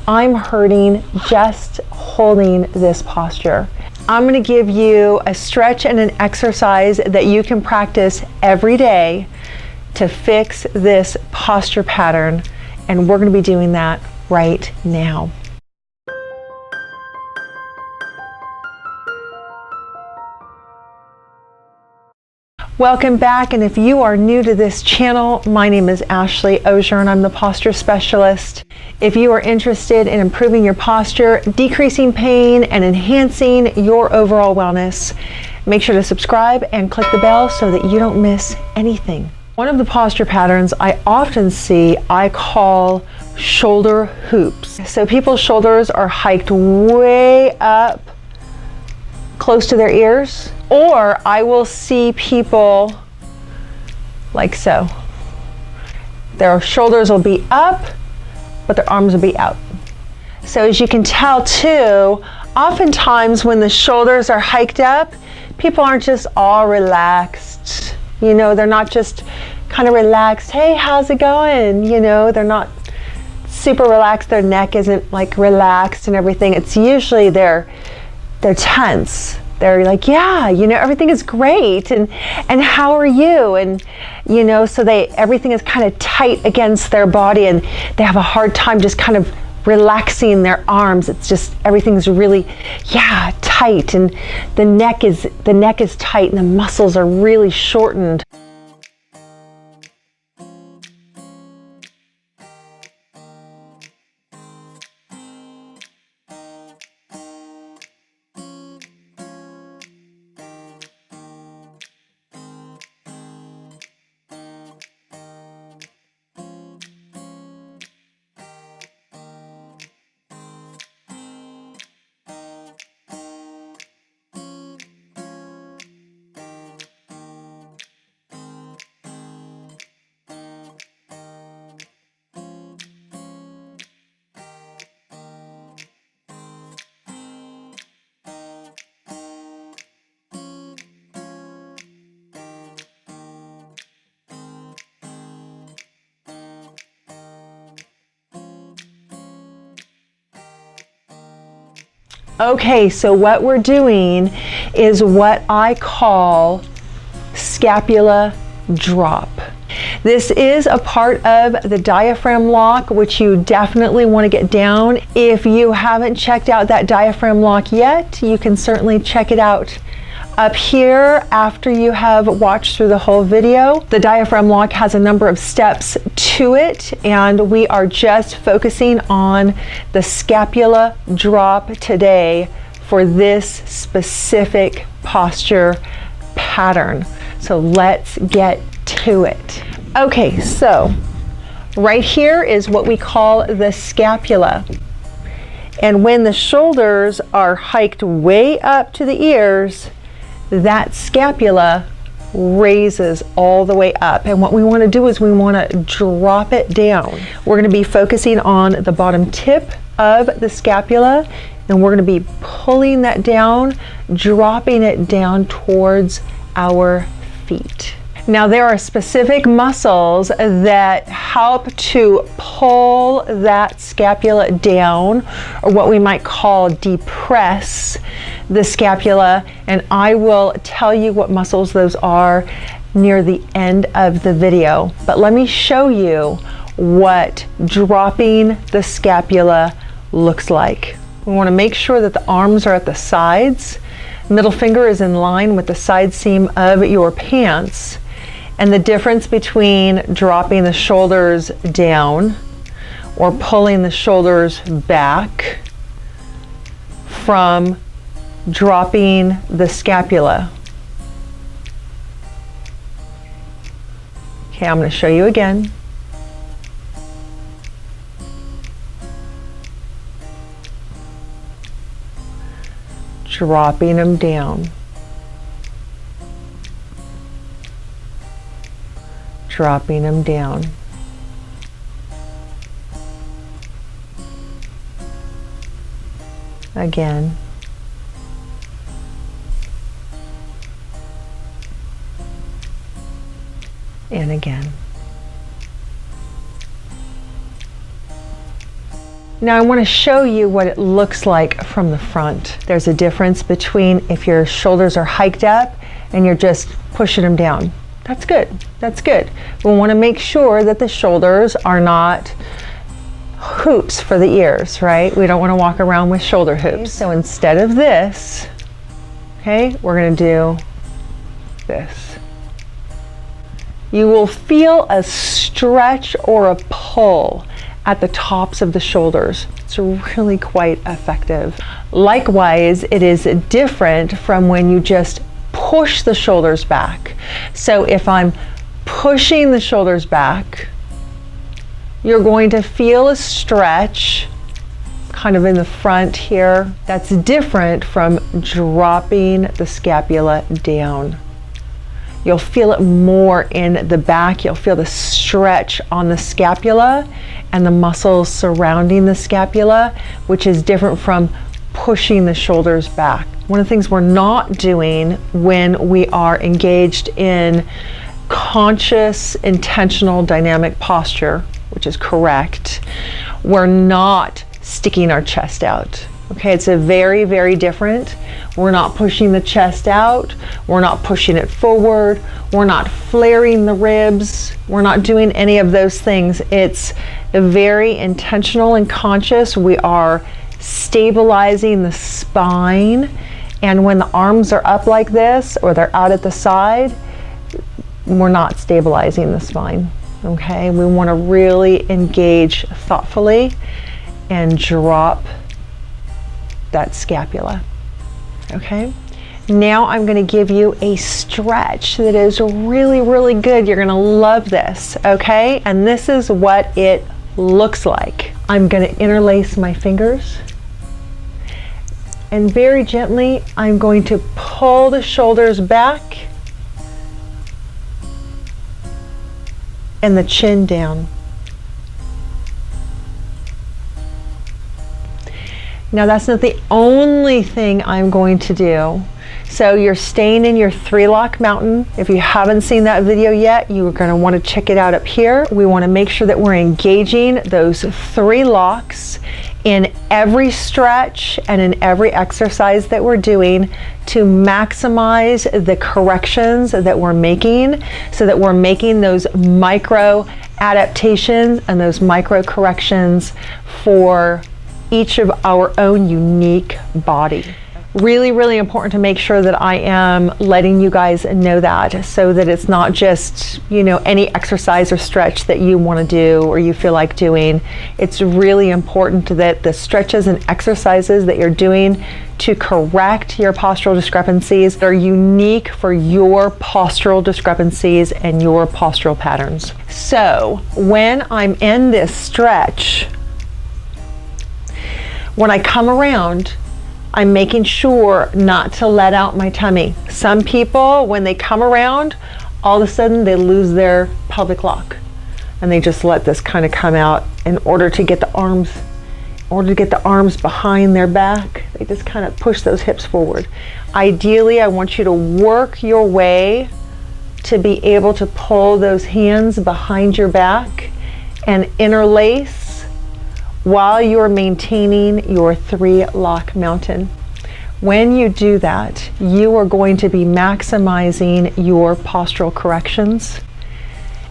I'm hurting just holding this posture. I'm going to give you a stretch and an exercise that you can practice every day to fix this posture pattern, and we're going to be doing that right now. Welcome back, and if you are new to this channel, my name is Ashley Osier and I'm the posture specialist. If you are interested in improving your posture, decreasing pain, and enhancing your overall wellness, make sure to subscribe and click the bell so that you don't miss anything. One of the posture patterns I often see, I call shoulder hoops. So people's shoulders are hiked way up close to their ears, or I will see people like so. Their shoulders will be up, but their arms will be out. So as you can tell too, oftentimes when the shoulders are hiked up, people aren't just all relaxed. You know, they're not just kind of relaxed. Hey, how's it going? You know, they're not super relaxed. Their neck isn't like relaxed and everything. It's usually they're tense. They're like, yeah, you know, everything is great, and how are you? And you know, so everything is kind of tight against their body, and they have a hard time just kind of relaxing their arms. It's just everything's really, yeah, tight, and the neck is tight, and the muscles are really shortened. Okay, so what we're doing is what I call scapula drop. This is a part of the diaphragm lock, which you definitely want to get down. If you haven't checked out that diaphragm lock yet, you can certainly check it out up here after you have watched through the whole video. The diaphragm lock has a number of steps to it, and we are just focusing on the scapula drop today for this specific posture pattern. So let's get to it. Okay, so right here is what we call the scapula. And when the shoulders are hiked way up to the ears, that scapula raises all the way up. And what we want to do is we want to drop it down. We're going to be focusing on the bottom tip of the scapula, and we're going to be pulling that down, dropping it down towards our feet. Now there are specific muscles that help to pull that scapula down, or what we might call depress the scapula, and I will tell you what muscles those are near the end of the video. But let me show you what dropping the scapula looks like. We want to make sure that the arms are at the sides. Middle finger is in line with the side seam of your pants. And the difference between dropping the shoulders down or pulling the shoulders back from dropping the scapula. Okay, I'm going to show you again. Dropping them down. Dropping them down. Again. And again. Now I want to show you what it looks like from the front. There's a difference between if your shoulders are hiked up and you're just pushing them down. That's good. That's good. We want to make sure that the shoulders are not hoops for the ears, right? We don't want to walk around with shoulder hoops. So instead of this, okay, we're going to do this. You will feel a stretch or a pull at the tops of the shoulders. It's really quite effective. Likewise, it is different from when you just push the shoulders back. So if I'm pushing the shoulders back, you're going to feel a stretch kind of in the front here. That's different from dropping the scapula down. You'll feel it more in the back. You'll feel the stretch on the scapula and the muscles surrounding the scapula, which is different from pushing the shoulders back. One of the things we're not doing when we are engaged in conscious, intentional, dynamic posture, which is correct, we're not sticking our chest out. Okay, it's a very, very different. We're not pushing the chest out. We're not pushing it forward. We're not flaring the ribs. We're not doing any of those things. It's very intentional and conscious. We are stabilizing the spine. And when the arms are up like this or they're out at the side, we're not stabilizing the spine. Okay, we want to really engage thoughtfully and drop that scapula. Okay, now I'm going to give you a stretch that is really, really good. You're going to love this. Okay, and this is what it looks like. I'm going to interlace my fingers, and very gently I'm going to pull the shoulders back and the chin down. Now that's not the only thing I'm going to do. So you're staying in your 3-lock mountain. If you haven't seen that video yet, you're going to want to check it out up here. We want to make sure that we're engaging those 3 locks in every stretch and in every exercise that we're doing to maximize the corrections that we're making, so that we're making those micro adaptations and those micro corrections for each of our own unique body. Really, really important to make sure that I am letting you guys know that, so that it's not just, you know, any exercise or stretch that you want to do or you feel like doing. It's really important that the stretches and exercises that you're doing to correct your postural discrepancies are unique for your postural discrepancies and your postural patterns. So when I'm in this stretch, when I come around, I'm making sure not to let out my tummy. Some people, when they come around, all of a sudden they lose their pelvic lock and they just let this kind of come out in order to get the arms, behind their back. They just kind of push those hips forward. Ideally, I want you to work your way to be able to pull those hands behind your back and interlace while you're maintaining your 3-lock mountain. When you do that, you are going to be maximizing your postural corrections,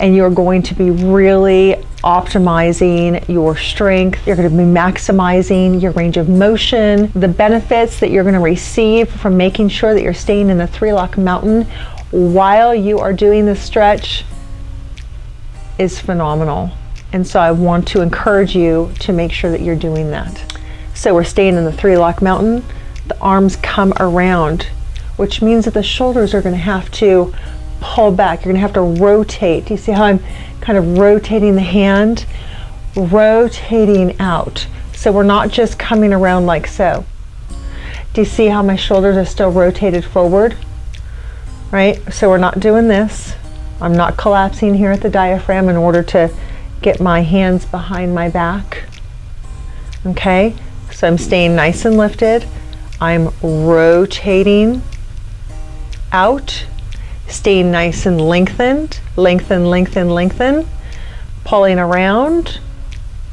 and you're going to be really optimizing your strength. You're going to be maximizing your range of motion. The benefits that you're going to receive from making sure that you're staying in the 3-lock mountain while you are doing this stretch is phenomenal. And so I want to encourage you to make sure that you're doing that. So we're staying in the 3-lock mountain. The arms come around, which means that the shoulders are going to have to pull back. You're going to have to rotate. Do you see how I'm kind of rotating the hand? Rotating out. So we're not just coming around like so. Do you see how my shoulders are still rotated forward? Right? So we're not doing this. I'm not collapsing here at the diaphragm in order to get my hands behind my back. Okay, so I'm staying nice and lifted. I'm rotating out, staying nice and lengthened, lengthen, lengthen, lengthen, pulling around,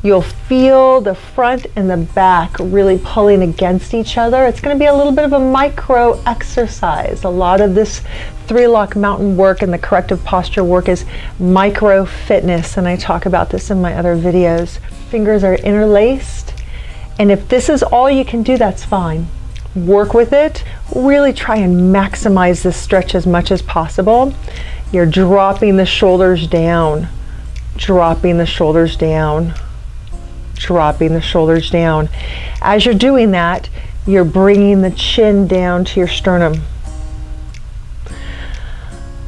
You'll feel the front and the back really pulling against each other. It's going to be a little bit of a micro exercise. A lot of this 3-lock mountain work and the corrective posture work is micro fitness, and I talk about this in my other videos. Fingers are interlaced, and if this is all you can do, that's fine. Work with it. Really try and maximize this stretch as much as possible. You're dropping the shoulders down, dropping the shoulders down, dropping the shoulders down. As you're doing that, you're bringing the chin down to your sternum.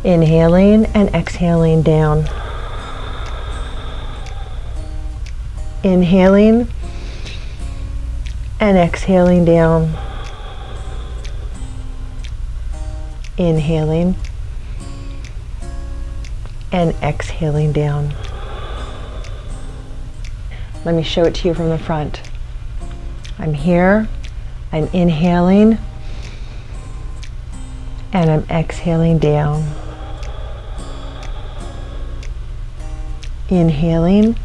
Inhaling and exhaling down. Inhaling and exhaling down. Inhaling and exhaling down. Let me show it to you from the front. I'm here, I'm inhaling, and I'm exhaling down. Inhaling,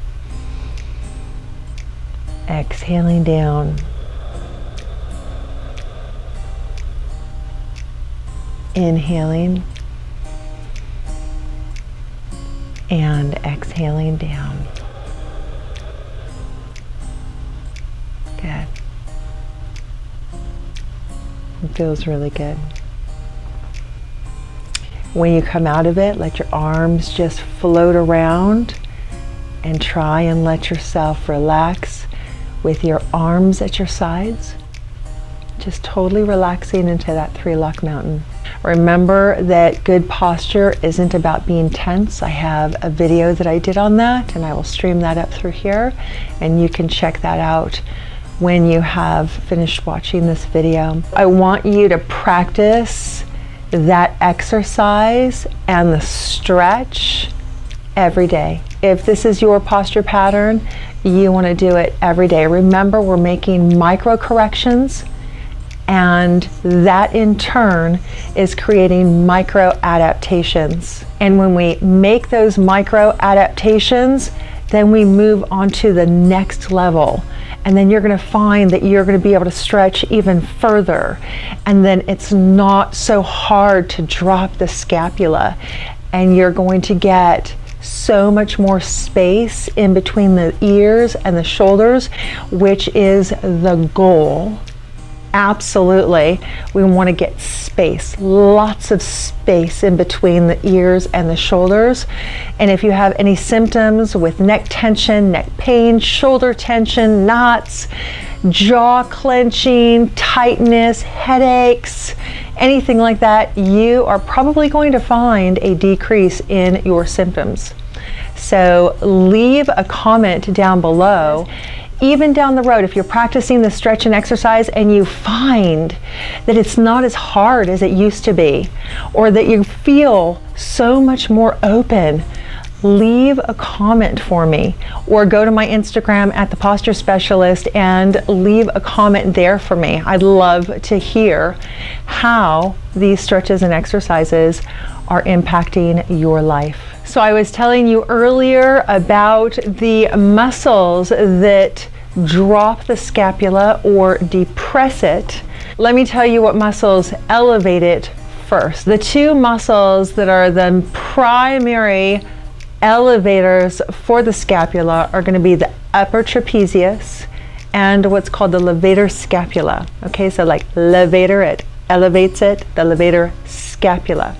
exhaling down. Inhaling and exhaling down. Good. It feels really good. When you come out of it, let your arms just float around and try and let yourself relax with your arms at your sides. Just totally relaxing into that 3-lock mountain. Remember that good posture isn't about being tense. I have a video that I did on that, and I will stream that up through here, and you can check that out when you have finished watching this video. I want you to practice that exercise and the stretch every day. If this is your posture pattern, you want to do it every day. Remember, we're making micro corrections, and that in turn is creating micro adaptations. And when we make those micro adaptations, then we move on to the next level. And then you're going to find that you're going to be able to stretch even further. And then it's not so hard to drop the scapula. And you're going to get so much more space in between the ears and the shoulders, which is the goal. Absolutely. We want to get space, lots of space in between the ears and the shoulders. And if you have any symptoms with neck tension, neck pain, shoulder tension, knots, jaw clenching, tightness, headaches, anything like that, you are probably going to find a decrease in your symptoms. So leave a comment down below. Even down the road, if you're practicing the stretch and exercise and you find that it's not as hard as it used to be, or that you feel so much more open, leave a comment for me, or go to my Instagram at The Posture Specialist and leave a comment there for me. I'd love to hear how these stretches and exercises are impacting your life. So I was telling you earlier about the muscles that drop the scapula or depress it. Let me tell you what muscles elevate it first. The two muscles that are the primary elevators for the scapula are going to be the upper trapezius and what's called the levator scapula. Okay, so like levator, it elevates it, the levator scapula.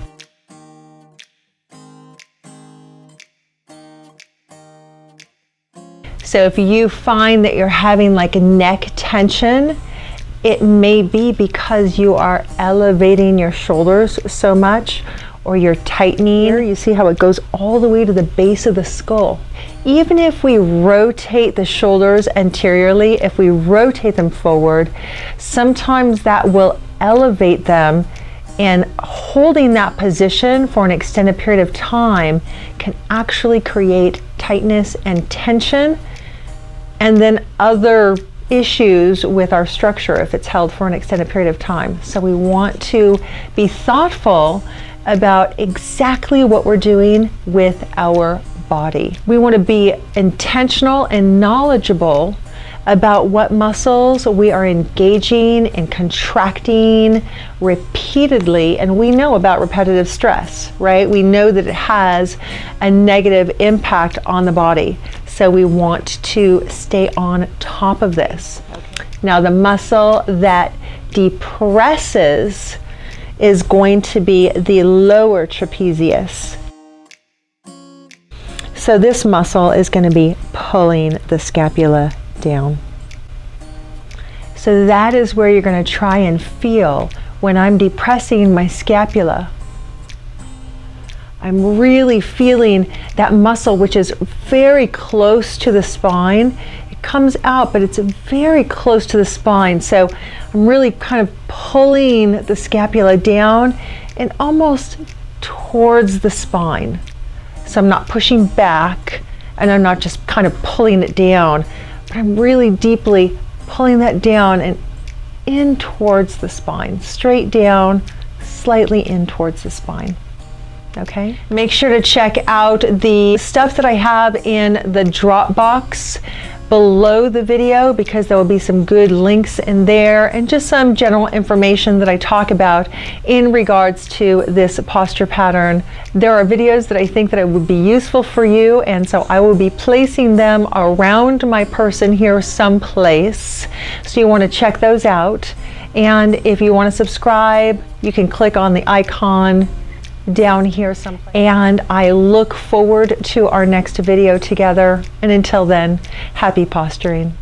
So if you find that you're having like a neck tension, it may be because you are elevating your shoulders so much, or you're tightening. You see how it goes all the way to the base of the skull. Even if we rotate the shoulders anteriorly, if we rotate them forward, sometimes that will elevate them, and holding that position for an extended period of time can actually create tightness and tension, and then other issues with our structure if it's held for an extended period of time. So we want to be thoughtful about exactly what we're doing with our body. We want to be intentional and knowledgeable about what muscles we are engaging and contracting repeatedly. And we know about repetitive stress, right? We know that it has a negative impact on the body. So we want to stay on top of this. Now, the muscle that depresses is going to be the lower trapezius. So this muscle is going to be pulling the scapula down. So that is where you're going to try and feel when I'm depressing my scapula. I'm really feeling that muscle, which is very close to the spine. It comes out, but it's very close to the spine. So I'm really kind of pulling the scapula down and almost towards the spine. So I'm not pushing back, and I'm not just kind of pulling it down, but I'm really deeply pulling that down and in towards the spine, straight down, slightly in towards the spine. Okay, make sure to check out the stuff that I have in the drop box below the video, because there will be some good links in there and just some general information that I talk about in regards to this posture pattern. There are videos that I think that it would be useful for you, and so I will be placing them around my person here someplace, so you want to check those out. And if you want to subscribe, you can click on the icon down here someplace. And I look forward to our next video together. And until then, happy posturing.